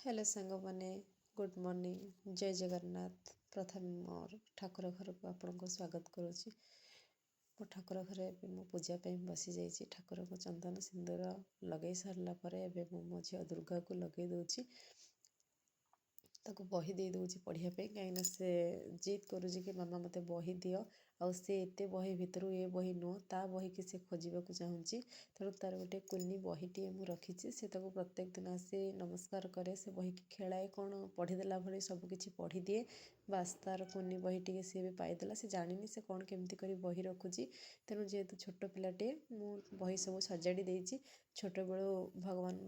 Hello सांगमाने good morning जय जगन्नाथ। प्रथम मोर ठाकुर घर को आपण को स्वागत करुच्ची। मो ठाकुर घरे मो पूजा बसी जाइए। ठाकुर को चंदन सिंदूर लगे सारा पर मो झी दुर्गा को लगे दूची। ताको बही दे दूची पढ़िया कहीं से जिद करुच्ची कि मामा मते बही दियो आउ से एते बही भितर ए बही नुह ता बही कि से खोजा चाहूँगी। तेणु तार गोटे कुनी बहीटे मुझे रखी से प्रत्येक दिन आसे नमस्कार करे से बही की खेलाए कौन पढ़ीदेला भली सबकि पढ़ी दिए। बास तार कुनी बही टी सी भी पाईदेला से जानी से कौन केमती कर बही रखुची। तेणु जेहेतु छोट पिलाटे मु बही सब सजाड़ी देती। छोट बेलू भगवान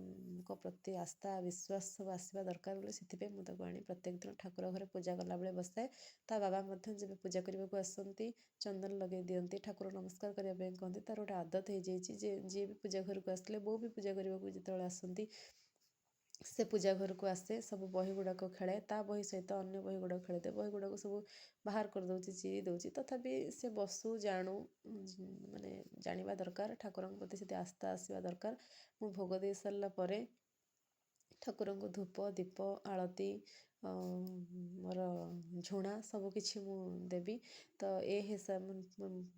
प्रति आस्था विश्वास सब आसवा दरकार बोले से मुझे आनी प्रत्येक दिन ठाकुर घरे पूजा कला बेले बसाए। ता बाबा जब पूजा करने को आसती चंदन लगे दिखती ठाकुर नमस्कार करने कहते तार गोटे आदत हो जाए। जी भी पूजा घर को आसले बो भी पूजा करने को जो आसती से पूजा घर को आसे सब बही गुड़ाक खेलाए ता बही सहित अन्य बही गुड़ाक खेलते बही गुड़ाक सब बाहर कर दूची चिरी दूची तथापि से बसु जानू माने जानिबा दरकार ठाकुर प्रति से आस्था आसवा दरकार। मु भोग दे सारा पर ठाकुर को धूप दीप आलती मोर झुणा सबकि देवी। तो ये हिसाब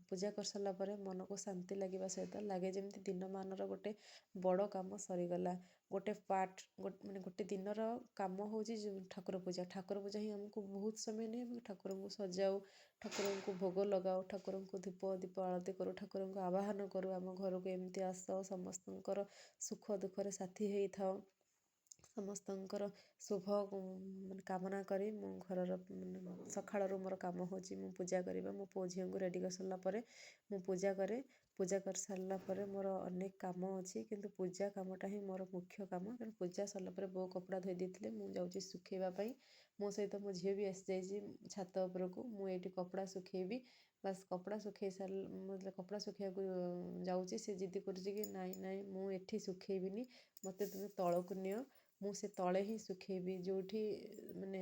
पूजा कर सारा पर मन को शांति लगे सहित लगे जमी दिन मानर गोटे बड़ कम सरीगला। गोटे पार्ट माने गोटे दिन कम हूँ ठाकुर पूजा। ठाकुर पूजा ही आमको बहुत समय नहीं ठाकुर को सजाऊ ठाकुर को भोग लगाओ ठाकुर को धूप दीप आलती करूँ ठाकुर को आवाहन करूँ आम घर को एमती आस समस्त सुख दुखरे साथी होई थाओ समस्तंकर शुभ माने कामना करी मो घर सकाळु मोर काम होची मु पूजा करबा मो पो झील को रेडी कर सारा पर मु पूजा करे। पूजा कर सारा पर मोर अनेक काम अच्छी किंतु पूजा कामटा ही मोर मुख्य काम। तेणु पूजा सरला पर बो कपड़ा धोई देते मुझे जाऊँगी सुखेवाई मो सहित मो झी भी आसी जाइए छात उपरको मुझे कपड़ा सुखेबी। बास कपड़ा सुखे सार मतलब कपड़ा सुखा जाऊँगी से जिद कर नाई नाई मुझे सुखेबिनी मत तुम तलक नियो मु से तले ही सुखेबी जोठी माने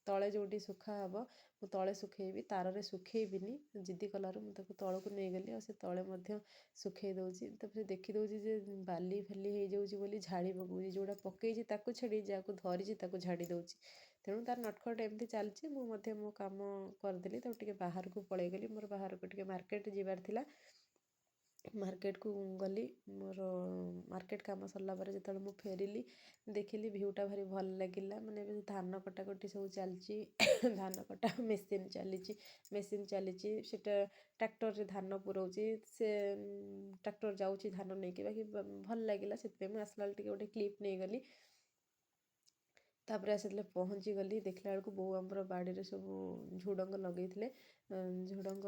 तले जोटी सुखा हम मु तले सुखेबी तार सुखेबिनी जिद्दी कलु मुझे तलक नहीं गली से तले सुखे दूसरी तो देखी दूसरी जे बाली फाली हो जाऊँगी झाड़ी पकाऊँगी जोड़ा पकई ताकू छाड़ी जहाँ धरी झाड़ी दूसरी। तेणु तार नटखट एमती चलती मुझे मो कम करदेली तो टे बाहर को पलि गली मोर बाहर को टे मार्केट जीवार थिला। मार्केट को गली मोर मार्केट काम सरला जो मुझे फेरिली देखिली भ्यूटा भारी भल लगे माने धान कटाकटी सब चलची धान कटा मेसीन चली सेटा ट्रैक्टर रे धान पुरोची से ट्रैक्टर जाऊँगी धान नहीं कि बाकी भल लगे से आसला गोटे क्लिप नहीं गली। तापर आसी पहुँची गली देखला बेलू बो आमर बाड़ी सब झुडंग लगे झुडंग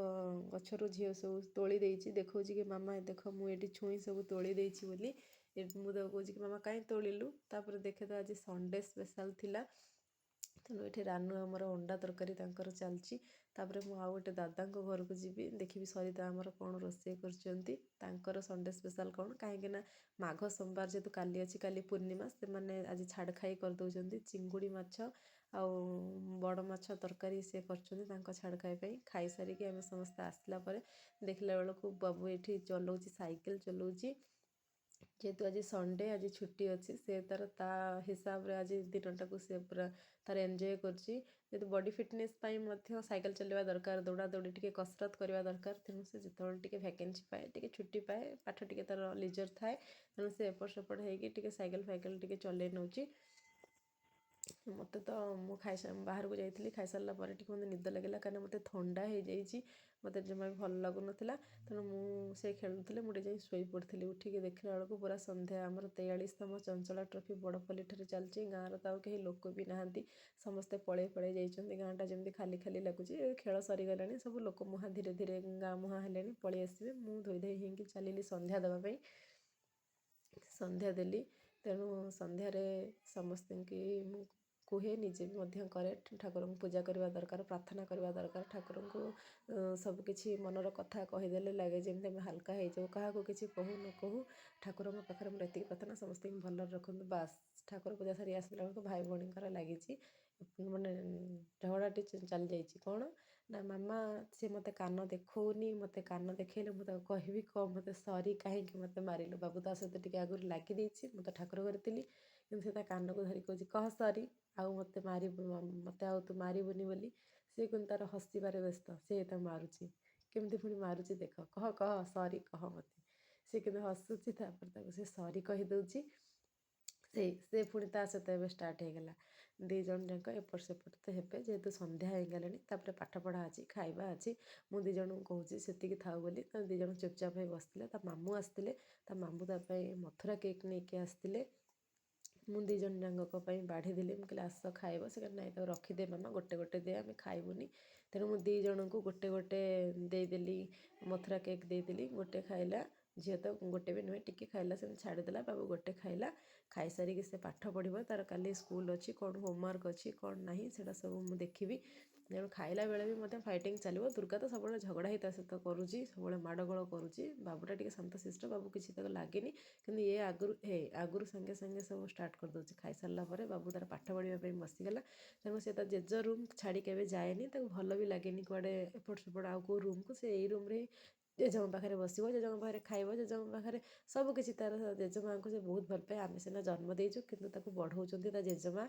गचर झील सब तोली देती देखा कि मामा देख मुझे छुई सब तोली देती बोली मुझे कहूँ कि मामा कहीं तोड़िलु तापर देखे तो आज संडे स्पेशल थिला। तेणु ये रानू आमर अंडा तरकारी चलची तापर मु आउ गोटे दादा घर को जीवी देखी सरिता आमर कौन रोषे कर संडे स्पेशल कौन कहीं माघ सोमवार जेहेतु काली अच्छी काली पूर्णिमा से मैंने आज छाड़ खाई कर दौरान चिंगुड़ी माछ आउ बड़ माछ तरकारी सी कर छाड़ खाई खाई सारिकी आम समस्त आसला देखला बेलू बाबू ये चलाऊँ साइकेल चलाऊँ जेहेतु आज संडे आज छुट्टी अच्छी से तार ता हिसाब रे आज दिनटा को सी पूरा तार एंजॉय करची जेहेतु बॉडी फिटनेस साइकेल चलवा दरकार दौड़ा दौड़ी टी कसरत करवा दरकार। तेणु से जो टे भैकेंसी पाए टे छुट्टी पाए पाठ टे तार लिजर थाए तेणु से एपट सेपट होगी साइकेल फाइकेल टे चल नौची। मत तो मु खाई बाहर को जाइली खाई सारा पर मत निद लगे कहीं मत थंडा हो जाइए मत जमा भी भल लगुन तेणु मुझे खेलुले मुझे जा शोई पड़ी उठिक देखला बेलू पूरा संध्या आमर 43तम चंचला ट्रॉफी बड़पल्ली ठारे चलती गाँव तो कहीं लोक भी नहांती समस्ते पलि पलि जाइए गाँटा जमी खाली खाली लगुच खेल सरीगला सब लोक मुहाँ धीरे धीरे गाँ मुहाँ हेले पलि आसवे मु धोई धोई होंगी चलि संध्या देवाई संध्या देली। तेणु संध्यारे समस्त की कुहे निजे भी करे ठाकुर को पूजा करवा दरकार प्रार्थना करवा दरकार ठाकुर को सबकि मनर कथा कहीदेले लगे जमी आम हाल्का हो क्या किसी कहू न कहू ठाकुर पाखे मोर एति प्रार्थना समस्त भल रखु। बास ठाकुर पूजा सारी आसला बेलू भाई भौणी लगी माने झगड़ाटी चली जाइए कौन ना मामा सी मत कान देखौनी मत कान देखले मुझे कहबी कह मत सरी कहीं मत मारिलु बाबू ता सहित टे आगुरी लगी मुझे ठाकुर घर थी କିନ୍ତୁ ସେ ତା କାନକୁ ଧରି କହୁଛି କହ ସରି, ଆଉ ମୋତେ ଆଉ ତୁ ମାରିବୁନି ବୋଲି। ସିଏ କିନ୍ତୁ ତାର ହସିବାରେ ବ୍ୟସ୍ତ, ସିଏ ତ ମାରୁଛି, କେମିତି ପୁଣି ମାରୁଛି ଦେଖ, କହ କହ ସରି କହ ମୋତେ। ସେ କିନ୍ତୁ ହସୁଛି, ତାପରେ ତାକୁ ସେ ସରି କହିଦେଉଛି। ସେ ପୁଣି ତା ସହିତ ଏବେ ଷ୍ଟାର୍ଟ ହେଇଗଲା। ଦୁଇ ଜଣ ଯାକ ଏପଟ ସେପଟ ତ ହେବେ, ଯେହେତୁ ସନ୍ଧ୍ୟା ହେଇଗଲାଣି, ତାପରେ ପାଠପଢ଼ା ଅଛି, ଖାଇବା ଅଛି। ମୁଁ ଦୁଇ ଜଣଙ୍କୁ କହୁଛି ସେତିକି ଥାଉ ବୋଲି। ତ ଦୁଇ ଜଣ ଚୁପଚାପ ହେଇ ବସିଥିଲେ। ତା ମାମୁଁ ଆସିଥିଲେ, ତା ମାମୁଁ ତା ପାଇଁ ମଥୁରା କେକ୍ ନେଇକି ଆସିଥିଲେ। ମୁଁ ଦୁଇ ଜଣ ଯାକଙ୍କ ପାଇଁ ବାଢ଼ିଦେଲି। ମୁଁ କହିଲି ଆସ ଖାଇବ। ସେ କହିଲେ ନାଇଁ ତାକୁ ରଖିଦେ ମାମା, ଗୋଟେ ଗୋଟେ ଦେ, ଆମେ ଖାଇବୁନି। ତେଣୁ ମୁଁ ଦୁଇ ଜଣଙ୍କୁ ଗୋଟେ ଗୋଟେ ଦେଇଦେଲି, ମଥୁରା କେକ୍ ଦେଇଦେଲି। ଗୋଟେ ଖାଇଲା, ଝିଅ ତ ଗୋଟେ ବି ନୁହେଁ, ଟିକେ ଖାଇଲା, ସେମିତି ଛାଡ଼ିଦେଲା। ବାବୁ ଗୋଟେ ଖାଇଲା। ଖାଇସାରିକି ସେ ପାଠ ପଢ଼ିବ, ତାର କାଲି ସ୍କୁଲ ଅଛି, କ'ଣ ହୋମୱାର୍କ ଅଛି କ'ଣ ନାହିଁ ସେଇଟା ସବୁ ମୁଁ ଦେଖିବି। ତେଣୁ ଖାଇଲା ବେଳେ ବି ମଧ୍ୟ ଫାଇଟିଂ ଚାଲିବ। ଦୁର୍ଗା ତ ସବୁବେଳେ ଝଗଡ଼ା ହିଁ ତା ସହିତ କରୁଛି, ସବୁବେଳେ ମାଡ଼ଗୋଳ କରୁଛି। ବାବୁଟା ଟିକେ ଶାନ୍ତଶିଷ୍ଟ, ବାବୁ କିଛି ତାକୁ ଲାଗେନି। କିନ୍ତୁ ଇଏ ଆଗରୁ ସାଙ୍ଗେ ସାଙ୍ଗେ ସବୁ ଷ୍ଟାର୍ଟ କରିଦେଉଛି। ଖାଇସାରିଲା ପରେ ବାବୁ ତାର ପାଠ ପଢ଼ିବା ପାଇଁ ବସିଗଲା। ତେଣୁ ସେ ତା ଜେଜ ରୁମ୍ ଛାଡ଼ି କେବେ ଯାଏନି, ତାକୁ ଭଲ ବି ଲାଗେନି କୁଆଡ଼େ ଏପଟ ସେପଟ ଆଉ କେଉଁ ରୁମ୍କୁ। ସେ ଏଇ ରୁମ୍ରେ ଜେଜେଙ୍କ ପାଖରେ ବସିବ, ଜେଜେଙ୍କ ପାଖରେ ଖାଇବ, ଜେଜେଙ୍କ ପାଖରେ ସବୁକିଛି। ତାର ଜେଜେମାଆଙ୍କୁ ସେ ବହୁତ ଭଲ ପାଏ। ଆମେ ସିନା ଜନ୍ମ ଦେଇଛୁ, କିନ୍ତୁ ତାକୁ ବଢ଼ଉଛନ୍ତି ତା ଜେଜେମା।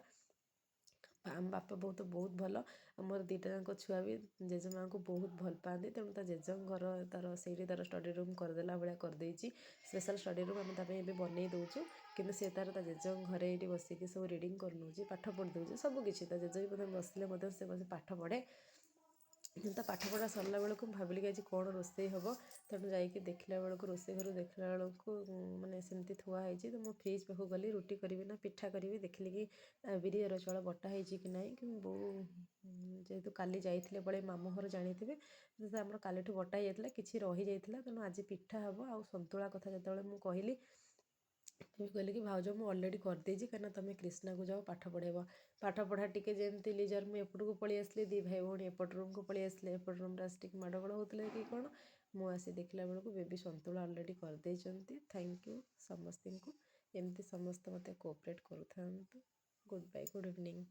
ଆମ ବାପା ବହୁତ ଭଲ। ଆମର ଦୁଇଟା ଯାକ ଛୁଆ ବି ଜେଜେମାଆଙ୍କୁ ବହୁତ ଭଲ ପାଆନ୍ତି। ତେଣୁ ତା ଜେଜେଙ୍କ ଘର ତାର ସେଇଠି ତାର ଷ୍ଟଡ଼ି ରୁମ୍ କରିଦେଲା ଭଳିଆ କରିଦେଇଛି। ସ୍ପେଶାଲ୍ ଷ୍ଟଡ଼ି ରୁମ୍ ଆମେ ତା ପାଇଁ ଏବେ ବନେଇ ଦେଉଛୁ। କିନ୍ତୁ ସେ ତାର ତା ଜେଜେଙ୍କ ଘରେ ଏଇଠି ବସିକି ସବୁ ରିଡ଼ିଙ୍ଗ କରିନେଉଛି, ପାଠ ପଢ଼ି ଦେଉଛି, ସବୁକିଛି। ତା ଜେଜେ ବି ମଧ୍ୟ ବସିଲେ ମଧ୍ୟ ସେ ବସି ପାଠ ପଢ଼େ। ତା ପାଠପଢ଼ା ସରିଲା ବେଳକୁ ମୁଁ ଭାବିଲି କି ଆଜି କ'ଣ ରୋଷେଇ ହେବ। ତେଣୁ ଯାଇକି ଦେଖିଲା ବେଳକୁ, ରୋଷେଇ ଘରୁ ଦେଖିଲା ବେଳକୁ ମାନେ ସେମିତି ଥୁଆ ହେଇଛି। ତ ମୁଁ ଫ୍ରିଜ୍ ପାଖକୁ ଗଲି, ରୁଟି କରିବି ନା ପିଠା କରିବି। ଦେଖିଲି କି ବିରି ଅରୁଆ ଚାଉଳ ବଟା ହେଇଛି କି ନାହିଁ। କିନ୍ତୁ ବୋଉ ଯେହେତୁ କାଲି ଯାଇଥିଲେ ପଳେଇ ମାମୁଁ ଘର, ଜାଣିଥିବେ, ସେ ଆମର କାଲିଠୁ ବଟା ହେଇଯାଇଥିଲା, କିଛି ରହିଯାଇଥିଲା। ତେଣୁ ଆଜି ପିଠା ହେବ। ଆଉ ସନ୍ତୁଳା କଥା ଯେତେବେଳେ ମୁଁ କହିଲି କି ଭାଉଜ ମୁଁ ଅଲରେଡ଼ି କରିଦେଇଛି, କାହିଁକିନା ତୁମେ କ୍ରିଷ୍ଣାକୁ ଯାଅ ପାଠ ପଢ଼େଇବ। ପାଠପଢ଼ା ଟିକେ ଯେମିତି ଲିଜର, ମୁଁ ଏପଟକୁ ପଳେଇ ଆସିଲି। ଦୁଇ ଭାଇ ଭଉଣୀ ଏପଟ ରୁମ୍କୁ ପଳେଇ ଆସିଲେ। ଏପଟ ରୁମ୍ରେ ଆସି ଟିକେ ମାଡ଼ଗୋଳ ହେଉଥିଲେ କି କ'ଣ। ମୁଁ ଆସି ଦେଖିଲା ବେଳକୁ ବେବି ସନ୍ତୁଳା ଅଲରେଡ଼ି କରିଦେଇଛନ୍ତି। ଥ୍ୟାଙ୍କ ୟୁ ସମସ୍ତଙ୍କୁ। ଏମିତି ସମସ୍ତେ ମୋତେ କୋଅପରେଟ୍ କରୁଥାନ୍ତୁ। Good bye, good evening.